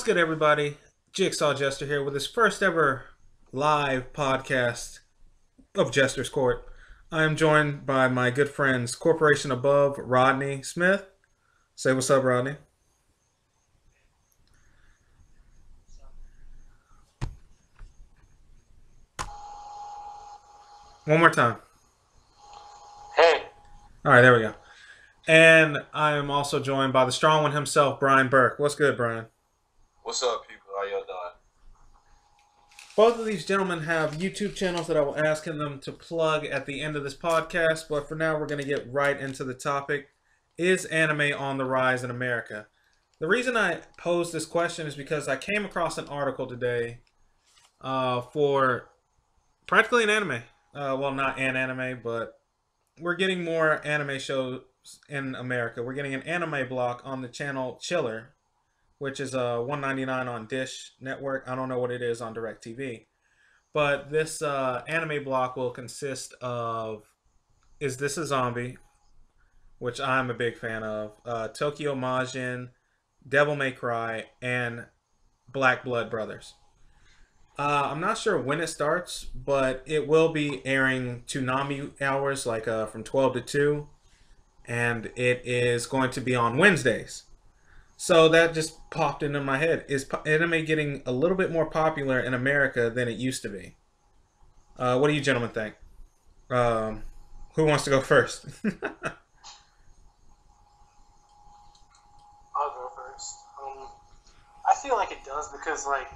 What's good, everybody? Jigsaw Jester here with his first ever live podcast of Jester's Court. I am joined by my good friends, Corporation Above, Rodney Smith. Say what's up, Rodney. One more time. Hey, All right, there we go. And I am also joined by the strong one himself, Brian Burke. What's good, Brian? what's up, people? How y'all doing? Both of these gentlemen have YouTube channels that I will ask them to plug at the end of this podcast, but for now we're going to get right into the topic. Is anime on the rise in America? The reason I posed this question is because I came across an article today for practically an anime. Well, not an anime, but we're getting more anime shows in America. We're getting an anime block on the channel Chiller, which is 199 on Dish Network. I don't know what it is on DirecTV. But this anime block will consist of Is This a Zombie, which I'm a big fan of, Tokyo Majin, Devil May Cry, and Black Blood Brothers. I'm not sure when it starts, but it will be airing Toonami hours, like from 12 to 2, and it is going to be on Wednesdays. So that just popped into my head. Is anime getting a little bit more popular in America than it used to be? What do you gentlemen think? Who wants to go first? I'll go first. I feel like it does because, like,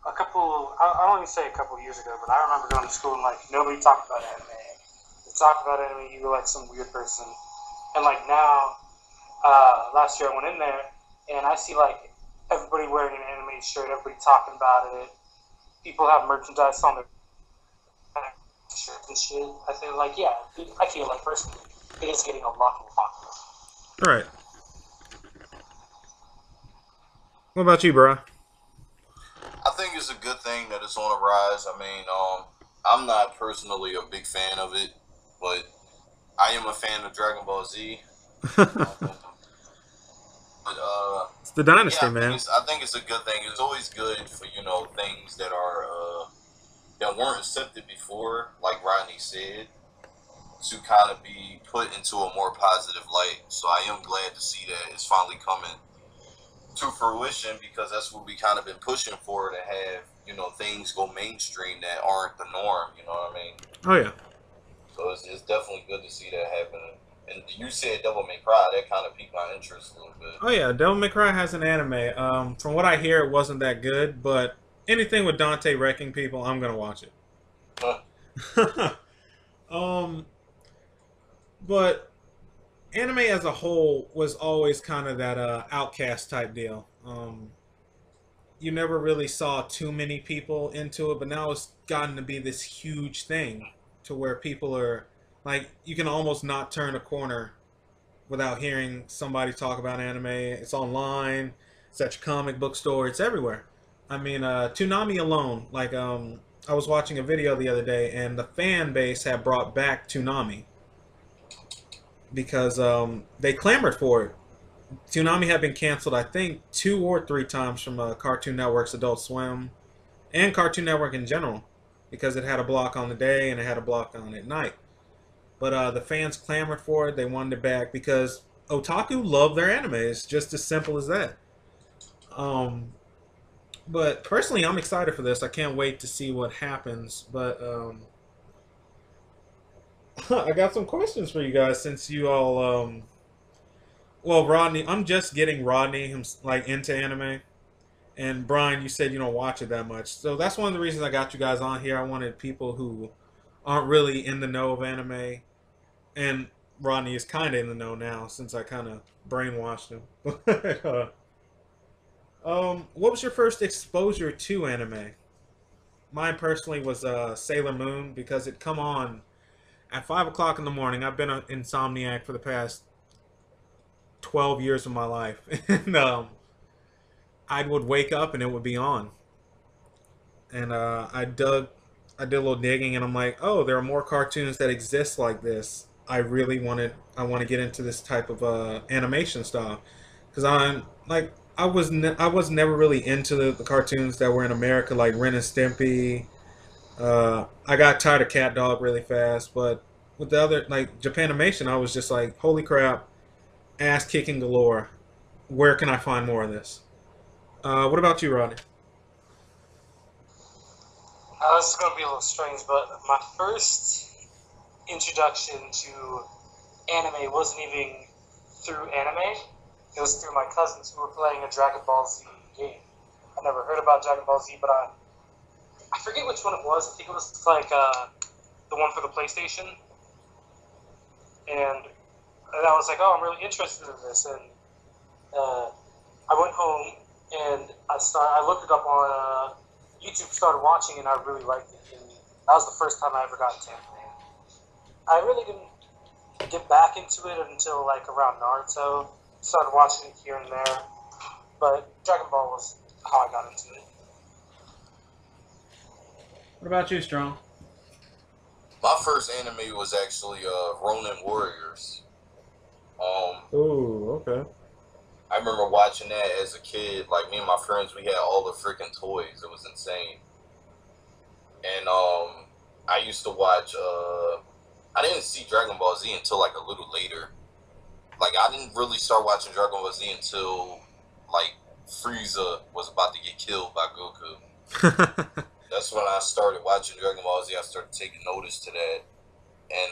I don't even say a couple years ago, but I remember going to school and, like, nobody talked about anime. If you talked about anime, you were, like, some weird person. And, like, now, last year I went in there, and I see, like, everybody wearing an anime shirt, everybody talking about it. People have merchandise on their shirts and shit. I feel like, yeah, I feel like, personally, it is getting a lot more popular. All right. What about you, bro? I think it's a good thing that it's on the rise. I mean, I'm not personally a big fan of it, but I am a fan of Dragon Ball Z. But It's the dynasty, yeah, man. I think it's a good thing. It's always good for things that are that weren't accepted before, like Rodney said, to kind of be put into a more positive light. So I am glad to see that it's finally coming to fruition because that's what we kind of been pushing for, to have things go mainstream that aren't the norm. You know what I mean? Oh yeah. So it's definitely good to see that happening. And you said Devil May Cry, that kind of piqued my interest a little bit. Oh yeah. Devil May Cry has an anime. From what I hear, it wasn't that good, but anything with Dante wrecking people, I'm gonna watch Huh. it. But anime as a whole was always kind of that outcast type deal. You never really saw too many people into it, but now it's gotten to be this huge thing to where people are like, you can almost not turn a corner without hearing somebody talk about anime. It's online, it's at your comic book store, it's everywhere. I mean, Toonami alone, like, I was watching a video the other day, and the fan base had brought back Toonami because they clamored for it. Toonami had been canceled, I think, 2 or 3 times from Cartoon Network's Adult Swim and Cartoon Network in general, because it had a block on the day and it had a block on at night. But the fans clamored for it. They wanted it back because otaku love their anime. It's just as simple as that. But personally, I'm excited for this. I can't wait to see what happens. But I got some questions for you guys since you all. Well, Rodney, I'm just getting Rodney like into anime, and Brian, you said you don't watch it that much, so that's one of the reasons I got you guys on here. I wanted people who aren't really in the know of anime, and Rodney is kind of in the know now since I kind of brainwashed him. What was your first exposure to anime? Mine personally was Sailor Moon because it come on at 5 o'clock in the morning. I've been an insomniac for the past 12 years of my life, and I would wake up and it would be on, and I did a little digging, and I'm like, oh, there are more cartoons that exist like this. I want to get into this type of animation style, because I'm like, I was never really into the cartoons that were in America, like Ren and Stimpy. I got tired of Cat Dog really fast, but with the other like Japanimation, I was just like, holy crap, ass kicking galore. Where can I find more of this? What about you, Rodney? This is going to be a little strange, but my first introduction to anime wasn't even through anime. It was through my cousins who were playing a Dragon Ball Z game. I never heard about Dragon Ball Z, but I forget which one it was. I think it was like the one for the PlayStation. And I was like, oh, I'm really interested in this. And I went home and I looked it up on YouTube, started watching, and I really liked it. And that was the first time I ever got into anime. I really didn't get back into it until like around Naruto. Started watching it here and there, but Dragon Ball was how I got into it. What about you, Strong? My first anime was actually Ronin Warriors. Ooh, okay. I remember watching that as a kid. Like, me and my friends, we had all the freaking toys. It was insane. And I used to watch. I didn't see Dragon Ball Z until like a little later. Like, I didn't really start watching Dragon Ball Z until like Frieza was about to get killed by Goku. That's when I started watching Dragon Ball Z. I started taking notice to that. And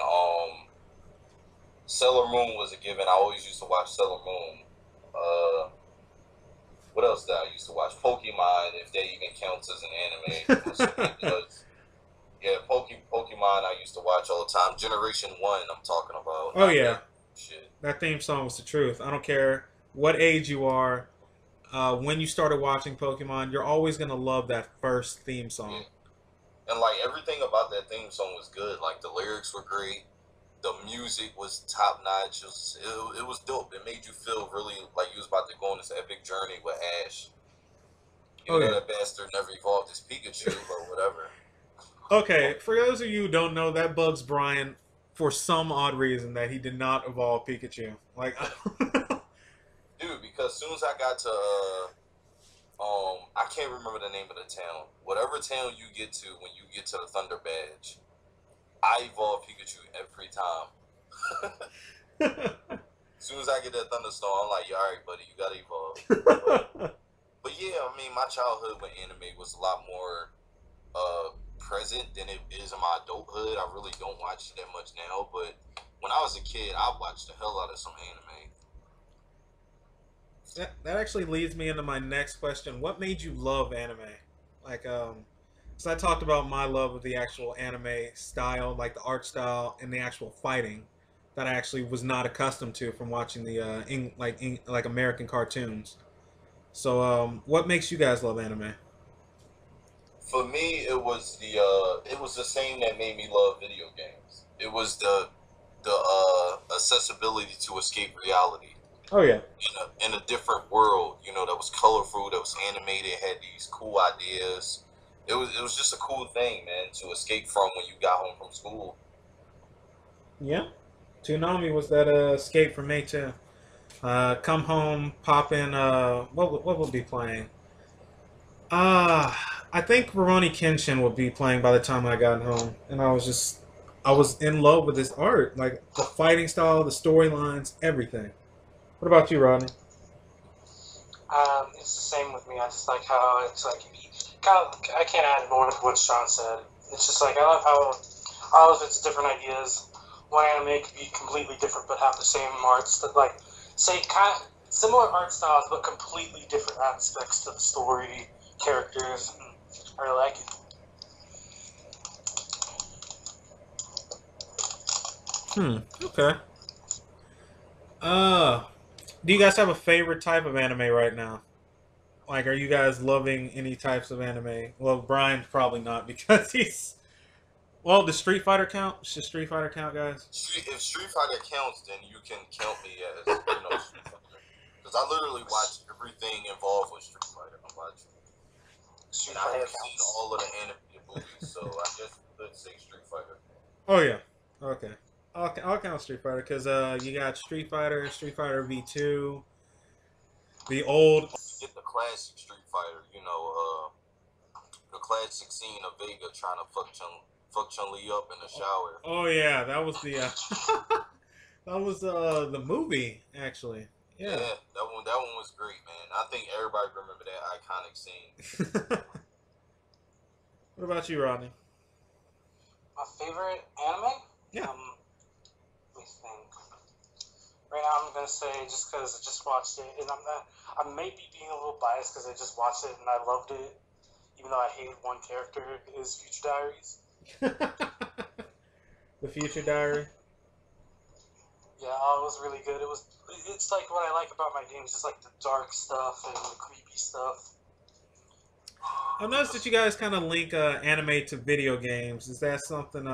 Sailor Moon was a given. I always used to watch Sailor Moon. What else did I used to watch? Pokemon, if that even counts as an anime. It does. Yeah, Pokemon I used to watch all the time. Generation 1 I'm talking about. Oh, yeah. Shit. That theme song was the truth. I don't care what age you are. When you started watching Pokemon, you're always going to love that first theme song. Yeah. And, like, everything about that theme song was good. Like, the lyrics were great. The music was top notch. It was dope. It made you feel really like you was about to go on this epic journey with Ash. Even though that bastard never evolved his Pikachu, but whatever. Okay, for those of you who don't know, that bugs Brian for some odd reason that he did not evolve Pikachu. Like, dude, because as soon as I got to, I can't remember the name of the town. Whatever town you get to when you get to the Thunder Badge, I evolve Pikachu every time. As soon as I get that Thunderstorm, I'm like, yeah, all right, buddy, you gotta evolve. But yeah, I mean, my childhood with anime was a lot more present than it is in my adulthood. I really don't watch it that much now, but when I was a kid, I watched the hell out of some anime. That actually leads me into my next question. What made you love anime? Like, so I talked about my love of the actual anime style, like the art style and the actual fighting that I actually was not accustomed to from watching the like American cartoons. So, what makes you guys love anime? For me, it was the same that made me love video games. It was the accessibility to escape reality. Oh yeah. In a different world, you know, that was colorful, that was animated, had these cool ideas. It was just a cool thing, man, to escape from when you got home from school. Yeah. Toonami was that escape for me too. Come home, pop in. What will be playing? I think Rurouni Kenshin would be playing by the time I got home, and I was in love with this art, like the fighting style, the storylines, everything. What about you, Rodney? It's the same with me. I just like how it's like kind of. I can't add more to what Sean said. It's just like I love how all of its different ideas. One anime could be completely different but have the same arts that like say kind of similar art styles but completely different aspects to the story, characters. I really like it. Okay. Do you guys have a favorite type of anime right now? Like, are you guys loving any types of anime? Well, Brian's probably not because he's... Well, does Street Fighter count? Should Street Fighter count, guys? If Street Fighter counts, then you can count me as, Street Fighter. Because I literally watch everything involved with Street Fighter. I'm watching. And I have seen all of the animated movies, so I guess you could say Street Fighter. Oh, yeah. Okay. I'll count Street Fighter because you got Street Fighter V2, The old. Get the classic Street Fighter, the classic scene of Vega trying to fuck Chun-Li up in the shower. Oh yeah, that was the that was the movie actually. Yeah. Yeah, that one was great, man. I think everybody remember that iconic scene. What about you, Rodney? My favorite anime? Yeah. Let me think. Right now, I'm gonna say just because I just watched it, and I may be being a little biased because I just watched it and I loved it, even though I hated one character, is Future Diaries. The Future Diary. Yeah, it was really good. It's like what I like about my games, just like the dark stuff and the creepy stuff. I've noticed that you guys kind of link anime to video games. Is that something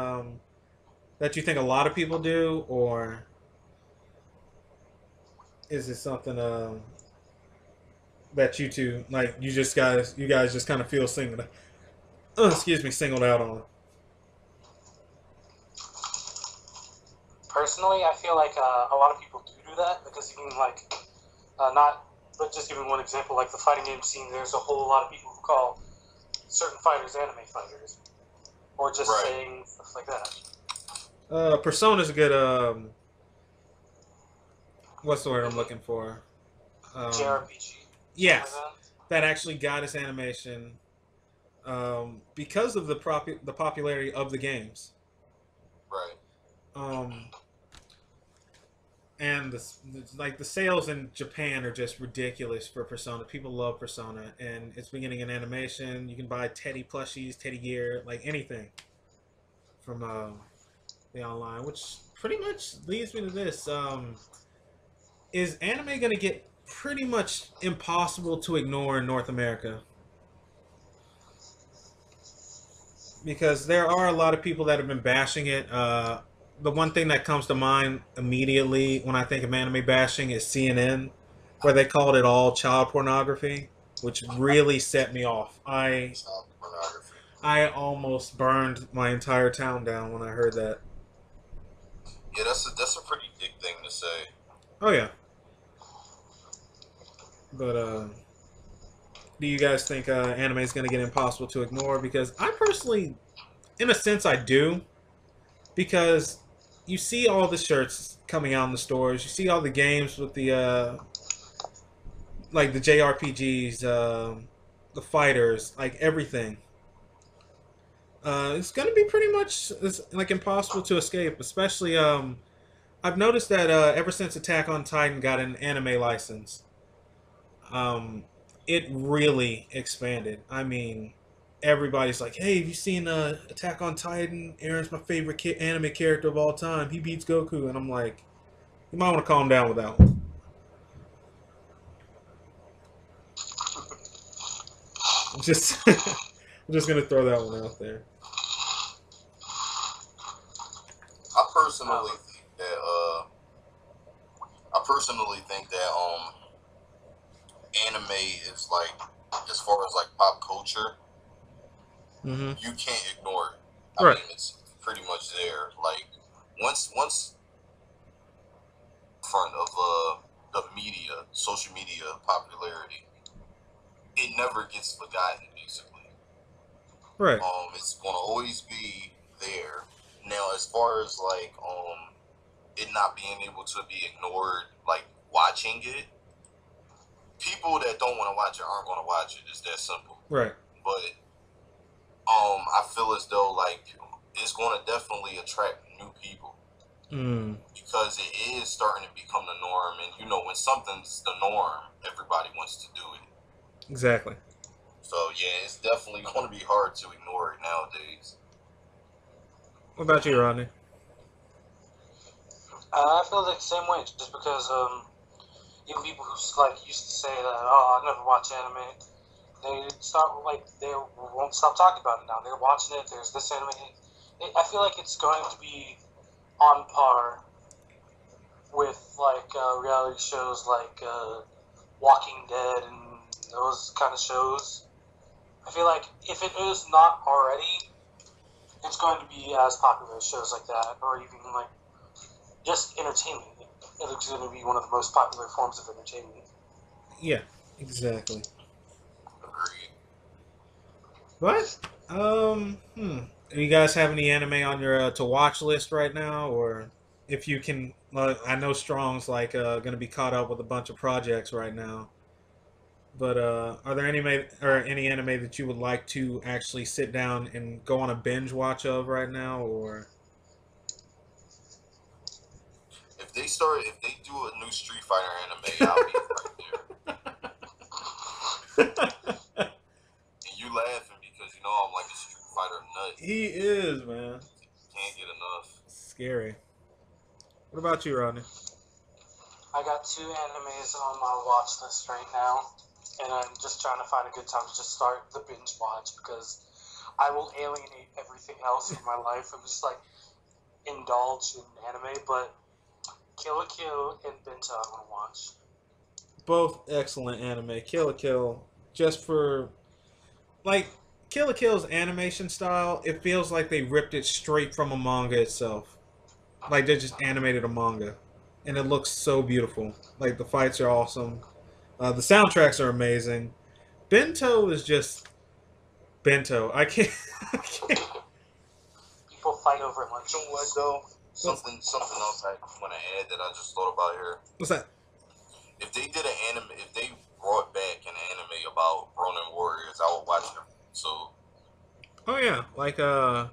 that you think a lot of people do, or is it something that you two like? You guys just kind of feel singled out on. Personally, I feel like a lot of people do that because even like but just giving one example, like the fighting game scene, there's a whole lot of people who call certain fighters anime fighters, or just saying stuff like that. Persona's a good what's the word I'm looking for? JRPG. Yes, that actually got its animation because of the popularity of the games. Right. And the sales in Japan are just ridiculous for Persona. People love Persona, and it's beginning in animation. You can buy Teddy plushies, Teddy gear, like anything from the online, which pretty much leads me to this: is anime going to get pretty much impossible to ignore in North America? Because there are a lot of people that have been bashing it. The one thing that comes to mind immediately when I think of anime bashing is CNN, where they called it all child pornography, which really set me off. Child pornography. I almost burned my entire town down when I heard that. Yeah, that's a pretty big thing to say. Oh yeah. But do you guys think anime is going to get impossible to ignore? Because I personally, in a sense, I do. Because you see all the shirts coming out in the stores. You see all the games with the like the JRPGs, the fighters, like everything. It's going to be pretty much like impossible to escape. Especially, I've noticed that ever since Attack on Titan got an anime license, it really expanded. I mean, everybody's like, hey, have you seen Attack on Titan? Aaron's my favorite anime character of all time. He beats Goku. And I'm like, you might want to calm down with that one. I'm just going to throw that one out there. I personally think that anime is like, as far as like pop culture, Mm-hmm. you can't ignore it. I Right. mean, it's pretty much there. Like once front of the media, social media popularity, it never gets forgotten. Basically, Right. it's gonna always be there. Now, as far as like it not being able to be ignored, like watching it, people that don't want to watch it aren't going to watch it. It's that simple. Right. But I feel as though like it's going to definitely attract new people because it is starting to become the norm. And you know, when something's the norm, everybody wants to do it. Exactly. So yeah, it's definitely going to be hard to ignore it nowadays. What about you, Rodney? I feel like the same way, just because even people who like used to say that, oh, I never watch anime, they won't stop talking about it now. They're watching it. There's this anime. I feel like it's going to be on par with like reality shows like Walking Dead and those kind of shows. I feel like if it is not already, it's going to be as popular as shows like that, or even like just entertainment. It's going to be one of the most popular forms of entertainment. Yeah, exactly. Agreed. But do you guys have any anime on your to watch list right now, or if you can? I know Strong's like going to be caught up with a bunch of projects right now. But are there any anime that you would like to actually sit down and go on a binge watch of right now, or? If they do a new Street Fighter anime, I'll be right there. And you laughing because you know I'm like a Street Fighter nut. He is, man. Can't get enough. Scary. What about you, Rodney? I got 2 animes on my watch list right now, and I'm just trying to find a good time to just start the binge watch because I will alienate everything else in my life. I'm just like indulge in anime, but Kill la Kill and Bento I want to watch. Both excellent anime. Kill la Kill, just for like Kill la Kill's animation style, it feels like they ripped it straight from a manga itself. Like they just animated a manga, and it looks so beautiful. Like the fights are awesome, the soundtracks are amazing. Bento is just Bento. I can't. I can't. People fight over it like You know what though? Something else I want to add that I just thought about here. What's that? If they did an anime, if they brought back an anime about Ronin Warriors, I would watch them. So. Oh yeah, like a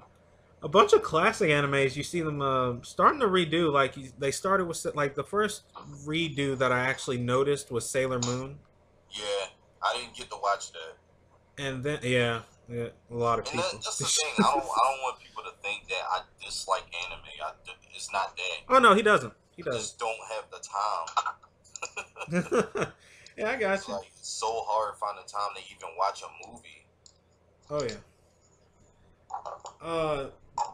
bunch of classic animes. You see them starting to redo. Like they started with like the first redo that I actually noticed was Sailor Moon. Yeah, I didn't get to watch that. And then yeah, a lot of And people. that's the thing. I don't want people to think that I dislike anime. It's not that. Oh no, he doesn't. He I doesn't. just don't have the time. Yeah, I got It's you. like it's so hard finding time to even watch a movie. Oh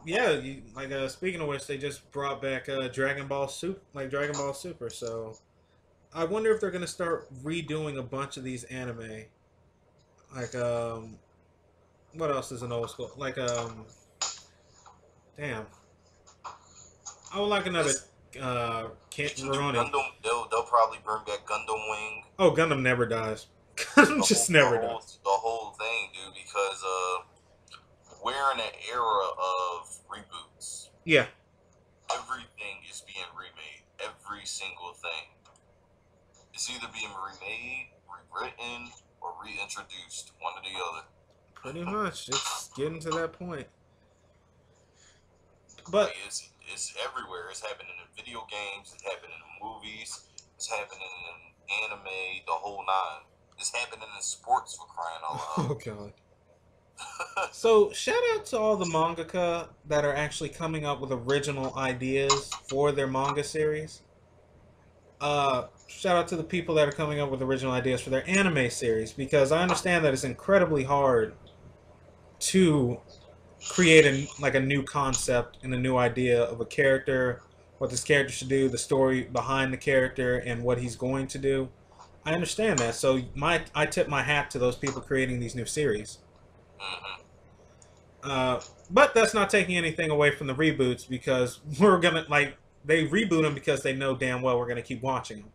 yeah. Yeah. Speaking of which, they just brought back Dragon Ball Super. So I wonder if they're gonna start redoing a bunch of these anime. Like what else is an old school? Like damn. I would like another Ronin. Gundam, they'll probably bring back Gundam Wing. Oh, Gundam never dies. Gundam just never dies. The whole thing, dude, because we're in an era of reboots. Yeah. Everything is being remade. Every single thing. It's either being remade, rewritten, or reintroduced. One or the other. Pretty much. It's getting to that point. But like it's everywhere. It's happening in video games. It's happening in movies. It's happening in anime. The whole 9. It's happening in sports, for crying out loud. oh god. So shout out to all the mangaka that are actually coming up with original ideas for their manga series. Shout out to the people that are coming up with original ideas for their anime series, because I understand that it's incredibly hard to create a new concept and a new idea of a character, what this character should do, the story behind the character, and what he's going to do. I understand that, so I tip my hat to those people creating these new series. But that's not taking anything away from the reboots, because we're gonna they reboot them because they know damn well we're gonna keep watching them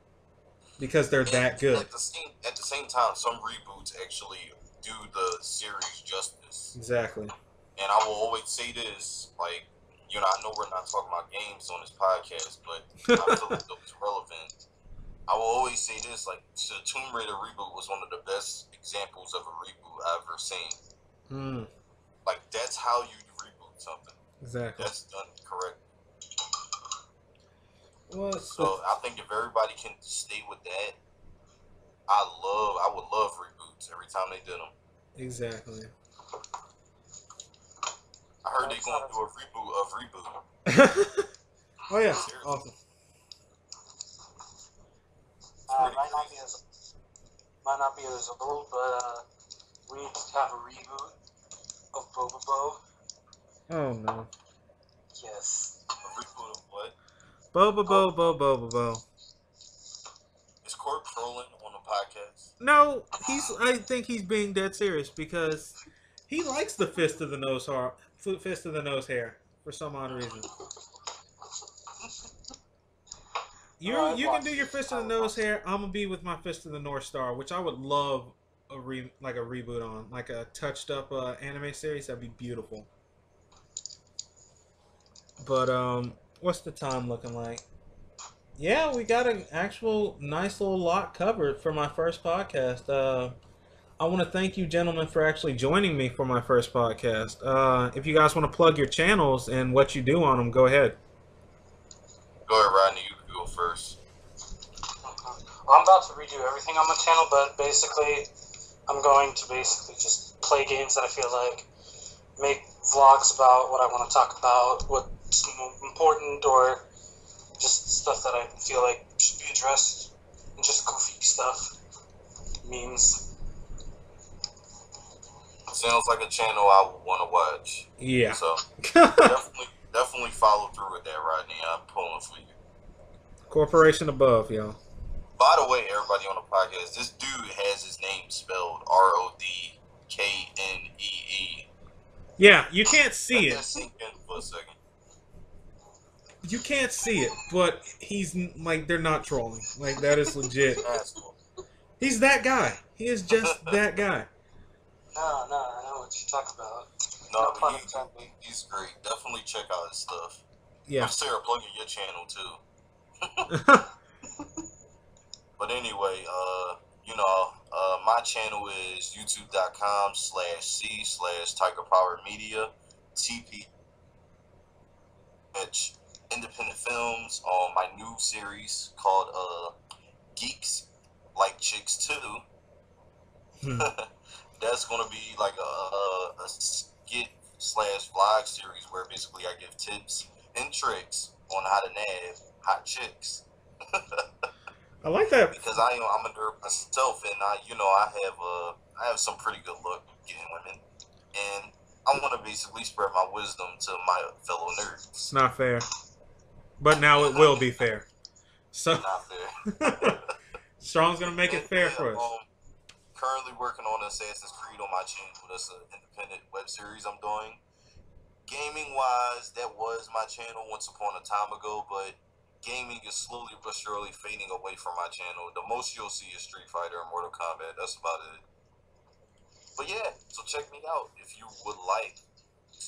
because they're that good. At the same time, some reboots actually do the series justice. Exactly. And I will always say this, like, you know, I know we're not talking about games on this podcast, but I feel like it's relevant. I will always say this, like, the Tomb Raider reboot was one of the best examples of a reboot I've ever seen. Like, that's how you reboot something. Exactly. That's done correct. Well, so I think if everybody can stay with that, I would love reboots every time they did them. Exactly. I heard they're going to do a reboot of Reboot. Oh yeah, seriously. awesome. Might not be as old, but we need to have a reboot of Bobobo. Oh no. Yes. A reboot of what? Bo-bobo-bo. Is Court trolling on the podcast? No, I think he's being dead serious because he likes the fist of the nose hair for some odd reason. You can do your fist in the nose hair. I'm gonna be with my fist in the North Star, which I would love a reboot on, like a touched up anime series. That'd be beautiful. But what's the time looking like? Yeah, we got an actual nice little lot covered for my first podcast. I want to thank you, gentlemen, for actually joining me for my first podcast. If you guys want to plug your channels and what you do on them, go ahead. Go ahead, Rodney. You can go first. Okay. Well, I'm about to redo everything on my channel, but basically, I'm going to just play games that I feel like, make vlogs about what I want to talk about, what's important, or just stuff that I feel like should be addressed, and just goofy stuff, memes. Sounds like a channel I would want to watch. Yeah. So definitely follow through with that, Rodney. I'm pulling for you. Corporation above, y'all. By the way, everybody on the podcast, this dude has his name spelled Rodknee. Yeah, you can't see Let that it. sink in for a second. You can't see it, but he's like, they're not trolling. Like, that is legit. That's cool. He's that guy. He is just that guy. No, I know what you talk about. No, but he's great. Definitely check out his stuff. Yeah. I'm Sarah plugging your channel too. But anyway, my channel is youtube.com/c/tigerpowermedia TP. Independent films on my new series called Geeks Like Chicks Too. That's gonna be like a skit / vlog series where basically I give tips and tricks on how to nab hot chicks. I like that. Because I'm a nerd myself, and I have some pretty good luck getting women, and I want to basically spread my wisdom to my fellow nerds. It's not fair. But now it will be fair. So Not fair. Strong's gonna make it fair for us. Currently working on Assassin's Creed on my channel. That's an independent web series I'm doing. Gaming wise, that was my channel once upon a time ago, but gaming is slowly but surely fading away from my channel. The most you'll see is Street Fighter and Mortal Kombat. That's about it. But yeah, so check me out if you would like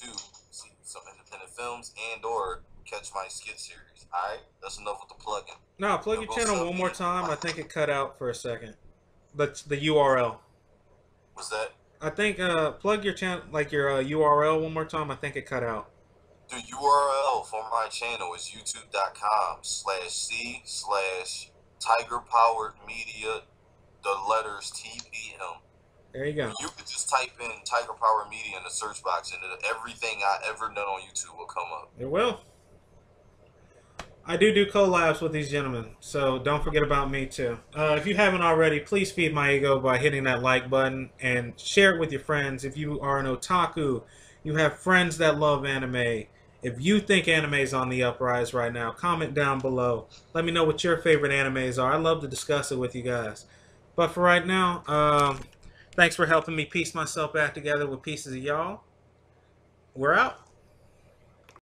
to see some independent films and or catch my skit series. Alright? That's enough with the plug-in. No, plug your channel one more time. I think it cut out for a second. That's the URL. What's that? I think plug your channel, like your URL one more time. I think it cut out. The URL for my channel is youtube.com/c/tigerpoweredmedia, the letters TPM. There you go. You could just type in Tiger Power Media in the search box, and everything I ever done on YouTube will come up. It will. I do collabs with these gentlemen, so don't forget about me too. If you haven't already, please feed my ego by hitting that like button and share it with your friends. If you are an otaku, you have friends that love anime. If you think anime is on the uprise right now, comment down below. Let me know what your favorite animes are. I'd love to discuss it with you guys. But for right now, thanks for helping me piece myself back together with pieces of y'all. We're out.